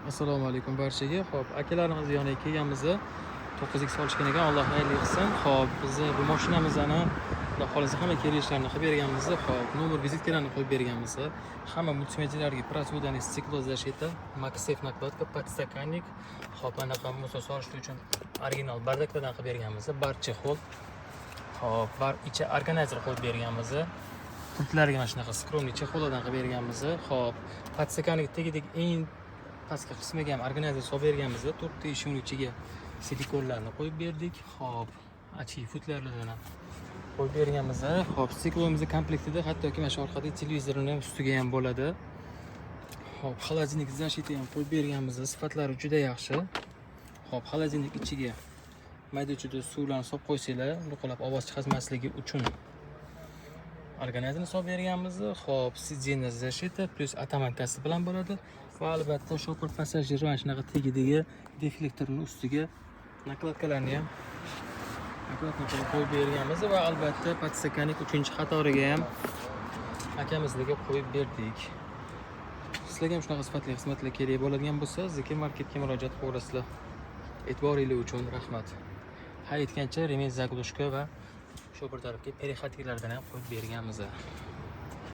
Assalomu alaykum barchaga. Xo'p, akalarimiz yoniga kelganmiz. 9x olishgan ekan, Alloh xayrli qilsin. Xo'p, biz bu mashinamizni Xudo xolisa hamma kelishlarini qilib berganmiz. Xo'p, nomer vizitkalarni qo'yib berganmiz. Hamma multimedialarga protsvodani stiklo zashita, MagSafe nakladka, podstakannik. Xo'p, anaqa muso solish uchun original bardaklardan qilib berganmiz. Bar chexol. Xo'p, bar ichi organizer qo'yib berganmiz. Pultlariga mana shunaqa skromli chexollardan qilib berganmiz. Xo'p, podstakannik tegidagi eng pastki qismiga ham organizer solib berganmiz. 4 ta eshikning ichiga silikonlarni qo'yib berdik. Xo'p, achi futlarlarni qo'yib berganmiz. Xo'p, stiklomiz komplektida hattoki mana shu orqadagi televizorni ham ustiga ham bo'ladi. Xo'p, xolodilnik zashiti ham qo'yib berganmiz. Sifatlari juda yaxshi. Xo'p, xolodilnik ichiga mayda-chuyda suvlarni solib qo'ysanglar, nuqulab ovoz chiqarmasligi uchun organizerni solib berganmiz. Xo'p, sidjenna zashita plus atamankasi bilan bo'ladi. Va albatta shofir passajir mana shunaqa tegidagi deflektorning ustiga nakladkalarni ham nakladka qilib qo'yib berganmiz va albatta podstakannik 3-qatoriga ham akamizlarga qo'yib berdik. Sizlarga ham shunaqa sifatli xizmatlar kerak bo'ladigan bo'lsa, Zikr Marketga murojaat qilasizlar. E'tiboringiz uchun rahmat. Ha aytgancha remen zaglushka va shu bir tarafga perixatikalardan ham qo'yib berganmiz.